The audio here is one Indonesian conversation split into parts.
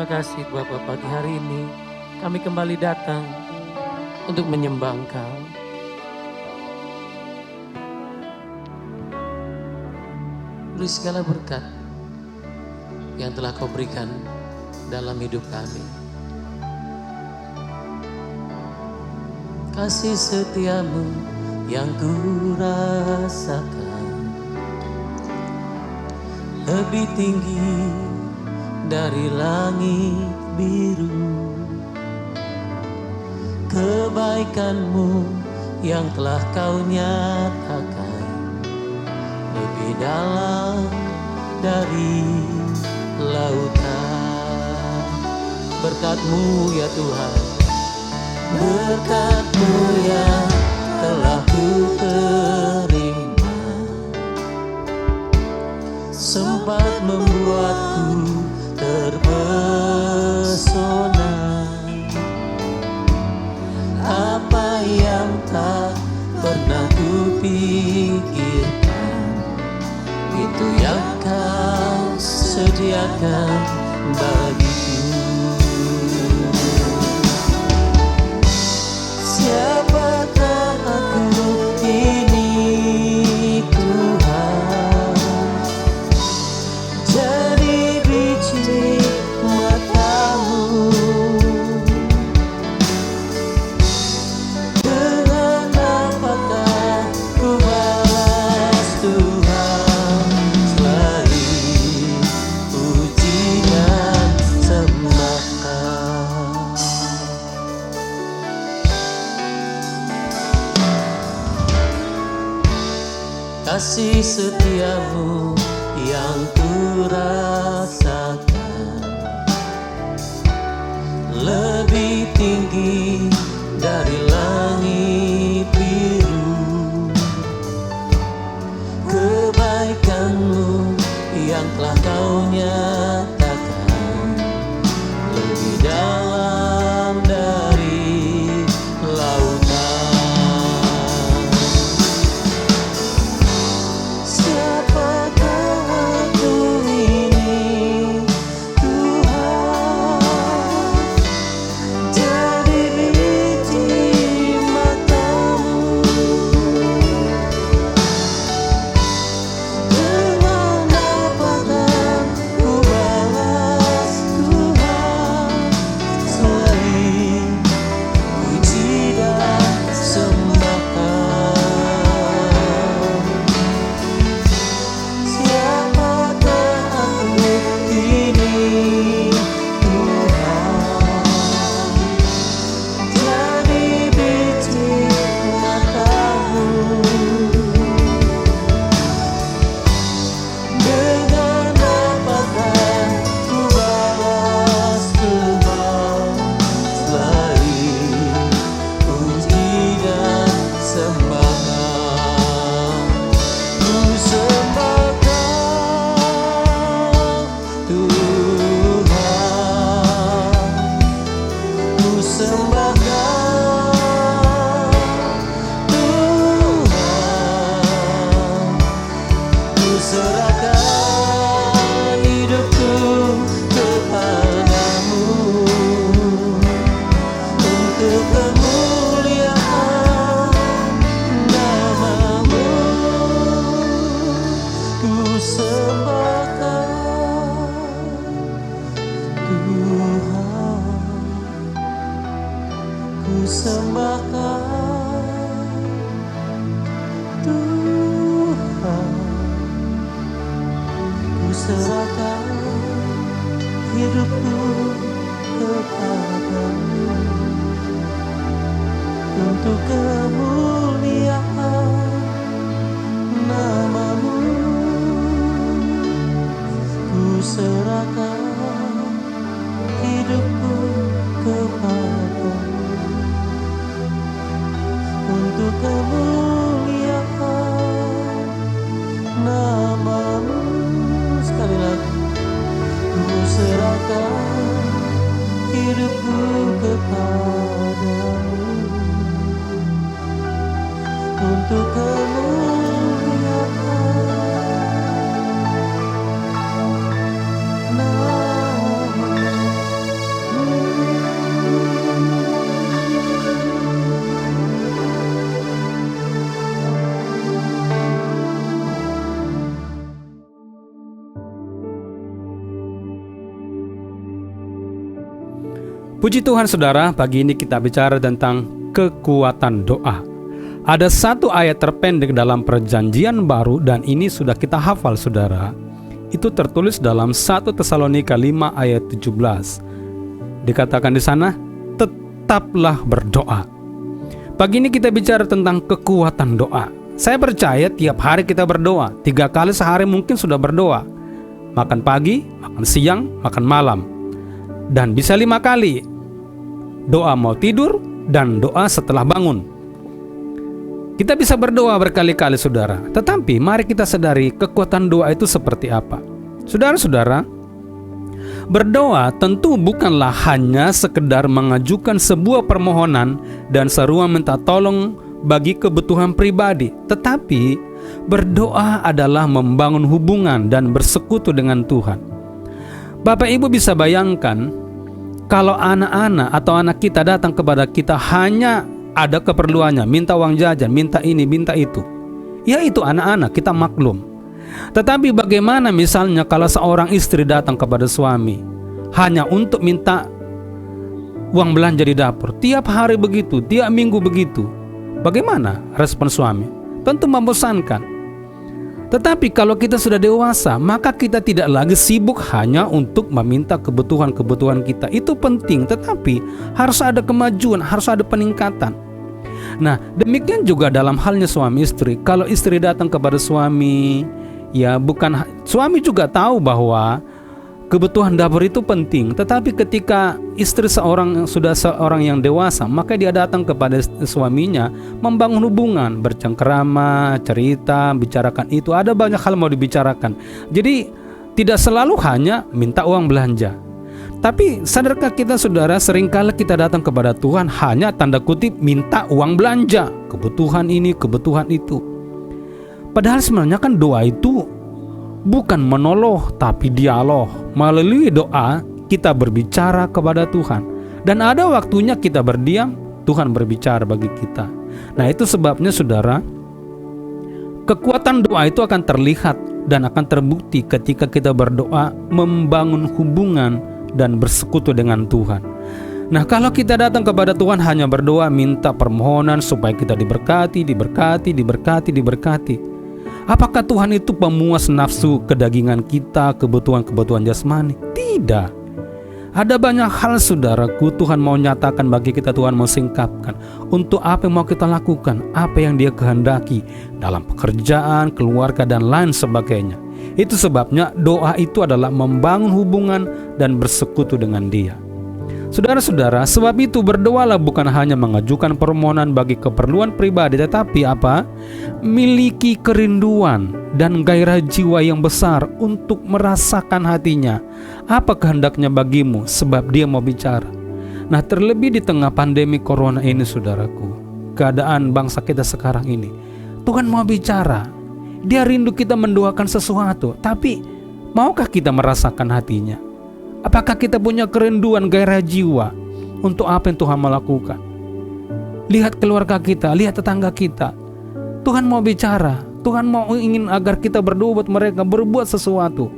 Terima kasih Bapak, pagi hari ini kami kembali datang untuk menyembah Engkau. Beri segala berkat yang telah Kau berikan dalam hidup kami. Kasih setiamu yang ku rasakan lebih tinggi dari langit biru. Kebaikanmu yang telah Kau nyatakan lebih dalam dari lautan. Berkat-Mu ya Tuhan, berkat-Mu yang telah ku terima, sempat membuatku terpesona. Apa yang tak pernah kupikirkan, itu yang Kau sediakan bagiku. Siapakah aku ini Tuhan, jadi biji mata-Mu. Dengan apakah ku balas Tuhan selain puji dan sembah. Kasih setiamu yang ku rasakan lebih tinggi dari langit biru. Kebaikan-Mu yang telah Kau nyatakan lebih dalam dari lautan. Siapakah aku ini Tuhan, jadi biji mata-Mu. Dengan apakah ku balas Tuhan selain puji dan sembahan. Siapakah aku ini Tuhan, jadi biji mata-Mu. Dengan apakah ku balas Tuhan selain puji dan sembahan. Ku sembah Kau Tuhan, ku sembah Kau Tuhan. Ku serahkan hidupku kepadamu untuk kemuliaan nama-Mu. Ku sembah Kau Tuhan, ku sembah Kau Tuhan. Ku serahkan hidupku kepadamu untuk kemuliaan nama-Mu. Ku serahkan hidupku kepadamu untuk kemuliaan nama-Mu. Sekali lagi, ku serahkan hidupku kepadamu untuk kemuliaan nama-Mu. Puji Tuhan saudara, pagi ini kita bicara tentang kekuatan doa. Ada satu ayat terpendek dalam perjanjian baru dan ini sudah kita hafal saudara. Itu tertulis dalam 1 Tesalonika 5 ayat 17. Dikatakan di sana, tetaplah berdoa. Pagi ini kita bicara tentang kekuatan doa. Saya percaya tiap hari kita berdoa. 3 kali sehari mungkin sudah berdoa. Makan pagi, makan siang, makan malam. Dan bisa 5 kali. Doa mau tidur dan doa setelah bangun. Kita bisa berdoa berkali-kali saudara. Tetapi mari kita sadari kekuatan doa itu seperti apa. Saudara-saudara, berdoa tentu bukanlah hanya sekedar mengajukan sebuah permohonan dan seruan minta tolong bagi kebutuhan pribadi. Tetapi berdoa adalah membangun hubungan dan bersekutu dengan Tuhan. Bapak Ibu bisa bayangkan kalau anak-anak atau anak kita datang kepada kita hanya ada keperluannya, minta uang jajan, minta ini, minta itu. Ya itu anak-anak, kita maklum. Tetapi bagaimana misalnya kalau seorang istri datang kepada suami hanya untuk minta uang belanja di dapur, tiap hari begitu, tiap minggu begitu. Bagaimana respon suami? Tentu membosankan. Tetapi kalau kita sudah dewasa, maka kita tidak lagi sibuk hanya untuk meminta kebutuhan-kebutuhan kita. Itu penting, tetapi harus ada kemajuan, harus ada peningkatan. Nah, demikian juga dalam halnya suami istri. Kalau istri datang kepada suami, ya bukan, suami juga tahu bahwa kebutuhan dapur itu penting. Tetapi ketika istri sudah seorang yang dewasa, maka dia datang kepada suaminya membangun hubungan, bercengkerama, cerita, bicarakan itu. Ada banyak hal mau dibicarakan. Jadi tidak selalu hanya minta uang belanja. Tapi sadarkah kita saudara, seringkali kita datang kepada Tuhan hanya tanda kutip minta uang belanja, kebutuhan ini, kebutuhan itu. Padahal sebenarnya kan doa itu bukan monolog tapi dialog. Melalui doa kita berbicara kepada Tuhan. Dan ada waktunya kita berdiam, Tuhan berbicara bagi kita. Nah itu sebabnya saudara, kekuatan doa itu akan terlihat dan akan terbukti ketika kita berdoa membangun hubungan dan bersekutu dengan Tuhan. Nah kalau kita datang kepada Tuhan hanya berdoa minta permohonan supaya kita diberkati, apakah Tuhan itu pemuas nafsu kedagingan kita, kebutuhan-kebutuhan jasmani? Tidak. Ada banyak hal saudaraku Tuhan mau nyatakan bagi kita, Tuhan mau singkapkan. Untuk apa yang mau kita lakukan, apa yang Dia kehendaki dalam pekerjaan, keluarga dan lain sebagainya. Itu sebabnya doa itu adalah membangun hubungan dan bersekutu dengan Dia. Saudara-saudara, sebab itu berdoalah bukan hanya mengajukan permohonan bagi keperluan pribadi, tetapi apa? Miliki kerinduan dan gairah jiwa yang besar untuk merasakan hatinya. Apa kehendaknya bagimu, sebab Dia mau bicara. Nah, terlebih di tengah pandemi corona ini, saudaraku, keadaan bangsa kita sekarang ini, Tuhan mau bicara. Dia rindu kita mendoakan sesuatu, tapi maukah kita merasakan hatinya? Apakah kita punya kerinduan gairah jiwa untuk apa yang Tuhan melakukan? Lihat keluarga kita, lihat tetangga kita. Tuhan mau bicara, Tuhan mau ingin agar kita berdoa buat mereka, berbuat sesuatu.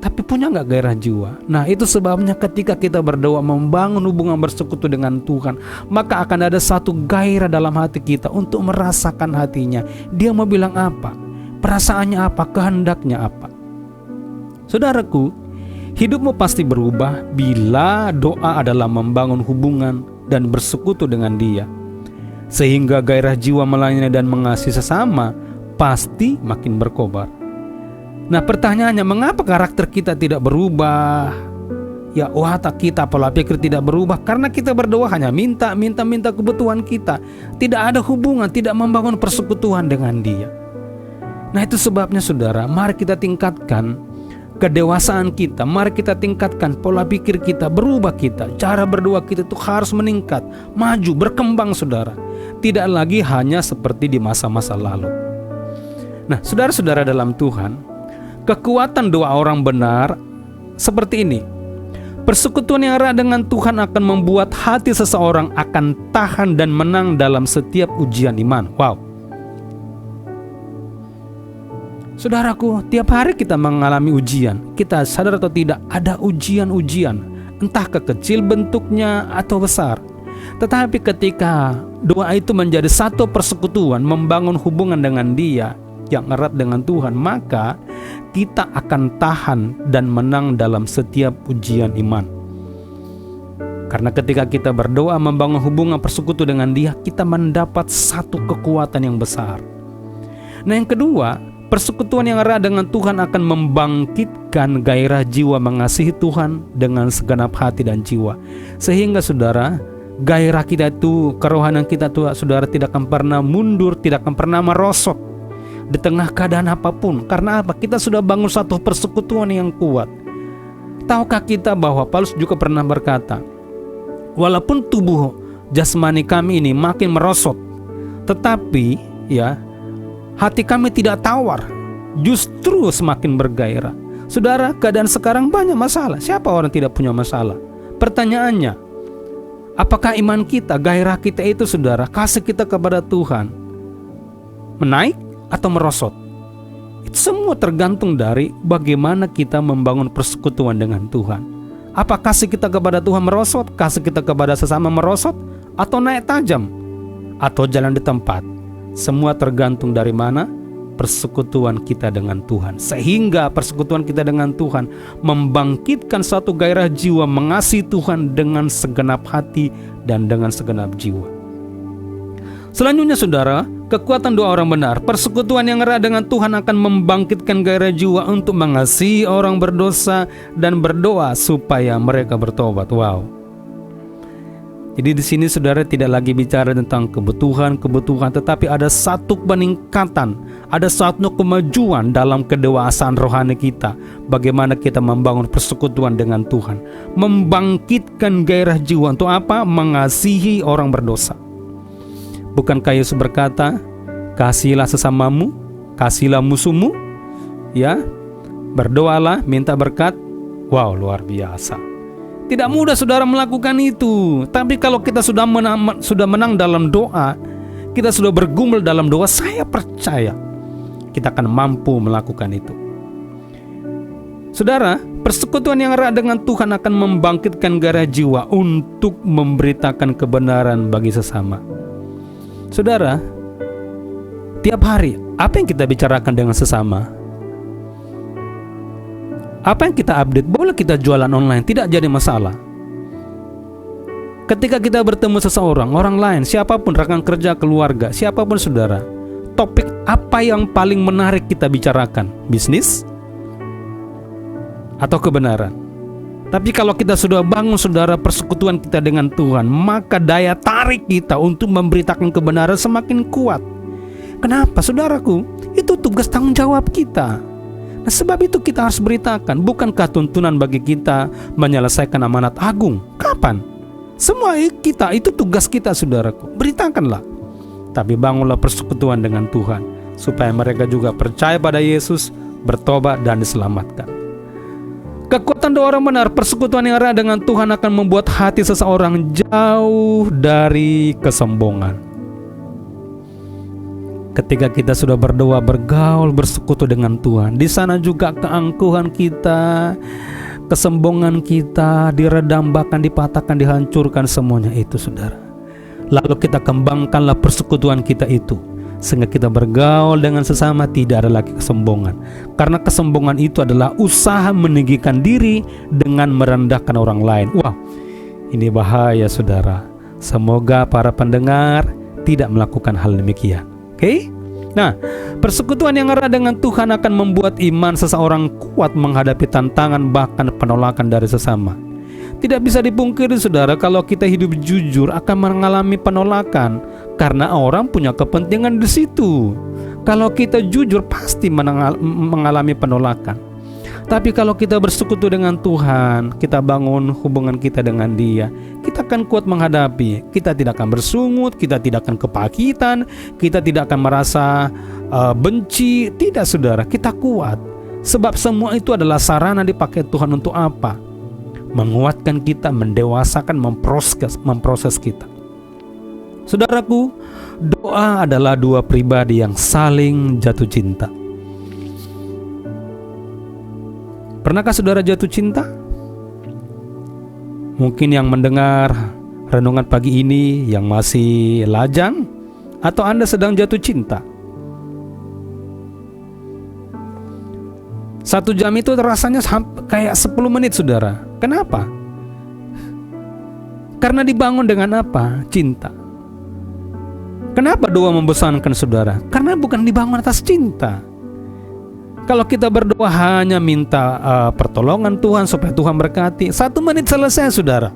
Tapi punya gak gairah jiwa? Nah itu sebabnya ketika kita berdoa membangun hubungan bersekutu dengan Tuhan, maka akan ada satu gairah dalam hati kita untuk merasakan hatinya. Dia mau bilang apa? Perasaannya apa? Kehendaknya apa? Saudaraku, hidupmu pasti berubah bila doa adalah membangun hubungan dan bersekutu dengan Dia. Sehingga gairah jiwa melayani dan mengasihi sesama pasti makin berkobar. Nah pertanyaannya, mengapa karakter kita tidak berubah? Ya watak kita, pola pikir tidak berubah karena kita berdoa hanya minta kebutuhan kita. Tidak ada hubungan, tidak membangun persekutuan dengan Dia. Nah itu sebabnya saudara, mari kita tingkatkan kedewasaan kita, mari kita tingkatkan pola pikir kita, berubah kita. Cara berdoa kita itu harus meningkat, maju, berkembang saudara. Tidak lagi hanya seperti di masa-masa lalu. Nah saudara-saudara dalam Tuhan, kekuatan doa orang benar seperti ini. Persekutuan yang erat dengan Tuhan akan membuat hati seseorang akan tahan dan menang dalam setiap ujian iman. Wow. Saudaraku, tiap hari kita mengalami ujian. Kita sadar atau tidak, ada ujian-ujian, entah kecil bentuknya atau besar. Tetapi ketika doa itu menjadi satu persekutuan, membangun hubungan dengan Dia yang erat dengan Tuhan, maka kita akan tahan dan menang dalam setiap ujian iman. Karena ketika kita berdoa membangun hubungan persekutu dengan Dia, kita mendapat satu kekuatan yang besar. Nah, yang kedua, persekutuan yang erat dengan Tuhan akan membangkitkan gairah jiwa mengasihi Tuhan dengan segenap hati dan jiwa. Sehingga saudara, gairah kita itu, kerohanian kita itu, saudara, tidak akan pernah mundur, tidak akan pernah merosot di tengah keadaan apapun. Karena apa? Kita sudah bangun satu persekutuan yang kuat. Tahukah kita bahwa Paulus juga pernah berkata, walaupun tubuh jasmani kami ini makin merosot, tetapi ya, hati kami tidak tawar, justru semakin bergairah. Saudara, keadaan sekarang banyak masalah. Siapa orang tidak punya masalah? Pertanyaannya, apakah iman kita, gairah kita itu, saudara, kasih kita kepada Tuhan menaik atau merosot? Itu semua tergantung dari bagaimana kita membangun persekutuan dengan Tuhan. Apa kasih kita kepada Tuhan merosot, kasih kita kepada sesama merosot, atau naik tajam, atau jalan di tempat? Semua tergantung dari mana persekutuan kita dengan Tuhan. Sehingga persekutuan kita dengan Tuhan membangkitkan satu gairah jiwa mengasihi Tuhan dengan segenap hati dan dengan segenap jiwa. Selanjutnya saudara, kekuatan doa orang benar. Persekutuan yang erat dengan Tuhan akan membangkitkan gairah jiwa untuk mengasihi orang berdosa dan berdoa supaya mereka bertobat. Wow. Jadi di sini saudara tidak lagi bicara tentang kebutuhan, tetapi ada satu peningkatan, ada satu kemajuan dalam kedewasaan rohani kita. Bagaimana kita membangun persekutuan dengan Tuhan, membangkitkan gairah jiwa untuk apa? Mengasihi orang berdosa. Bukankah Yesus berkata, kasihilah sesamamu, kasihilah musuhmu, ya, berdoalah, minta berkat. Wow, luar biasa. Tidak mudah saudara melakukan itu. Tapi kalau kita sudah menang dalam doa, kita sudah bergumul dalam doa, saya percaya kita akan mampu melakukan itu. Saudara, persekutuan yang erat dengan Tuhan akan membangkitkan gairah jiwa untuk memberitakan kebenaran bagi sesama. Saudara, tiap hari apa yang kita bicarakan dengan sesama? Apa yang kita update? Boleh kita jualan online, tidak jadi masalah. Ketika kita bertemu seseorang, orang lain, siapapun, rekan kerja, keluarga, siapapun saudara, topik apa yang paling menarik kita bicarakan? Bisnis? Atau kebenaran? Tapi kalau kita sudah bangun saudara persekutuan kita dengan Tuhan, maka daya tarik kita untuk memberitakan kebenaran semakin kuat. Kenapa saudaraku? Itu tugas tanggung jawab kita. Nah, sebab itu kita harus beritakan. Bukankah tuntunan bagi kita menyelesaikan amanat agung? Kapan? Semua kita, itu tugas kita saudaraku. Beritakanlah. Tapi bangunlah persekutuan dengan Tuhan, supaya mereka juga percaya pada Yesus, bertobat dan diselamatkan. Kekuatan doa orang benar, persekutuan yang erat dengan Tuhan akan membuat hati seseorang jauh dari kesombongan. Ketika kita sudah berdoa, bergaul, bersekutu dengan Tuhan, di sana juga keangkuhan kita, kesombongan kita diredam, bahkan dipatahkan, dihancurkan semuanya itu saudara. Lalu kita kembangkanlah persekutuan kita itu, sehingga kita bergaul dengan sesama tidak ada lagi kesombongan. Karena kesombongan itu adalah usaha meninggikan diri dengan merendahkan orang lain. Wah, ini bahaya saudara. Semoga para pendengar tidak melakukan hal demikian. Oke? Nah, persekutuan yang erat dengan Tuhan akan membuat iman seseorang kuat menghadapi tantangan bahkan penolakan dari sesama. Tidak bisa dipungkiri saudara, kalau kita hidup jujur akan mengalami penolakan, karena orang punya kepentingan di situ. Kalau kita jujur pasti mengalami penolakan. Tapi kalau kita bersekutu dengan Tuhan, kita bangun hubungan kita dengan Dia, kita akan kuat menghadapi. Kita tidak akan bersungut, kita tidak akan kepakitan, kita tidak akan merasa benci. Tidak saudara, kita kuat. Sebab semua itu adalah sarana dipakai Tuhan untuk apa? Menguatkan kita, mendewasakan, memproses kita. Saudaraku, doa adalah dua pribadi yang saling jatuh cinta. Pernahkah saudara jatuh cinta? Mungkin yang mendengar renungan pagi ini yang masih lajang, atau Anda sedang jatuh cinta. 1 jam itu rasanya kayak 10 menit, saudara. Kenapa? Karena dibangun dengan apa? Cinta. Kenapa doa membosankan, saudara? Karena bukan dibangun atas cinta. Kalau kita berdoa hanya minta pertolongan Tuhan supaya Tuhan berkati, 1 menit selesai, saudara.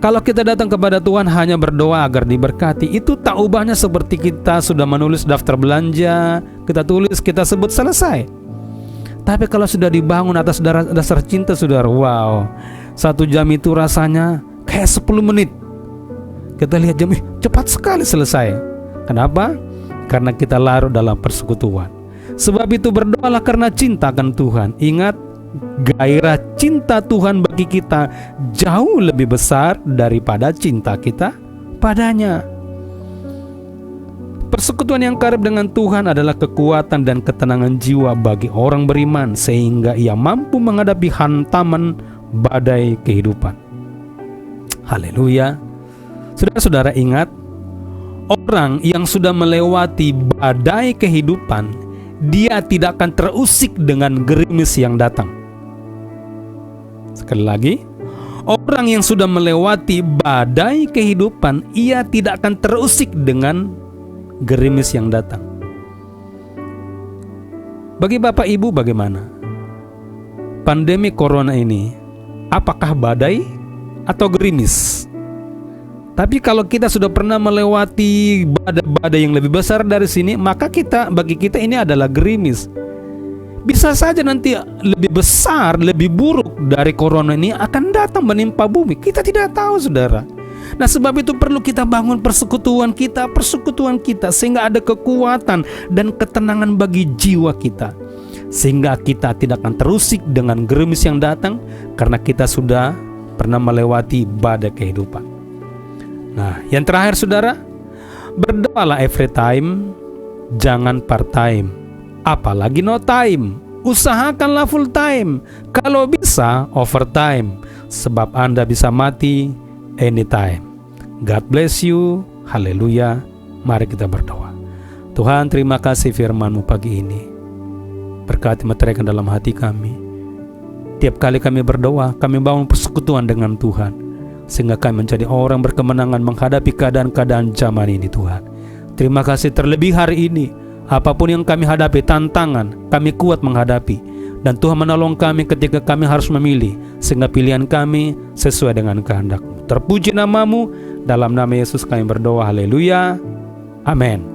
Kalau kita datang kepada Tuhan hanya berdoa agar diberkati, itu tak ubahnya seperti kita sudah menulis daftar belanja, kita tulis, kita sebut, selesai. Tapi kalau sudah dibangun atas dasar cinta, saudara, wow, 1 jam itu rasanya kayak 10 menit. Kita lihat jam, cepat sekali selesai. Kenapa? Karena kita larut dalam persekutuan. Sebab itu berdoalah karena cinta akan Tuhan. Ingat, gairah cinta Tuhan bagi kita jauh lebih besar daripada cinta kita padanya. Persekutuan yang karib dengan Tuhan adalah kekuatan dan ketenangan jiwa bagi orang beriman, sehingga ia mampu menghadapi hantaman badai kehidupan. Haleluya. Saudara-saudara, ingat, orang yang sudah melewati badai kehidupan, dia tidak akan terusik dengan gerimis yang datang. Sekali lagi, orang yang sudah melewati badai kehidupan, ia tidak akan terusik dengan gerimis yang datang. Bagi Bapak Ibu bagaimana? Pandemi corona ini, apakah badai atau gerimis? Tapi kalau kita sudah pernah melewati badai-badai yang lebih besar dari sini, maka bagi kita ini adalah gerimis. Bisa saja nanti lebih besar, lebih buruk dari corona ini akan datang menimpa bumi. Kita tidak tahu, saudara. Nah, sebab itu perlu kita bangun persekutuan kita, sehingga ada kekuatan dan ketenangan bagi jiwa kita, sehingga kita tidak akan terusik dengan gerimis yang datang, karena kita sudah pernah melewati badai kehidupan. Nah, yang terakhir, saudara, berdoalah every time, jangan part time, apalagi no time. Usahakanlah full time, kalau bisa overtime, sebab Anda bisa mati anytime. God bless you. Haleluya. Mari kita berdoa. Tuhan, terima kasih firman-Mu pagi ini. Berkati meteraikan dalam hati kami. Tiap kali kami berdoa, kami bangun persekutuan dengan Tuhan, sehingga kami menjadi orang berkemenangan menghadapi keadaan-keadaan zaman ini, Tuhan. Terima kasih terlebih hari ini. Apapun yang kami hadapi, tantangan, kami kuat menghadapi. Dan Tuhan menolong kami ketika kami harus memilih, sehingga pilihan kami sesuai dengan kehendak-Mu. Terpuji nama-Mu, dalam nama Yesus kami berdoa, haleluya, amin.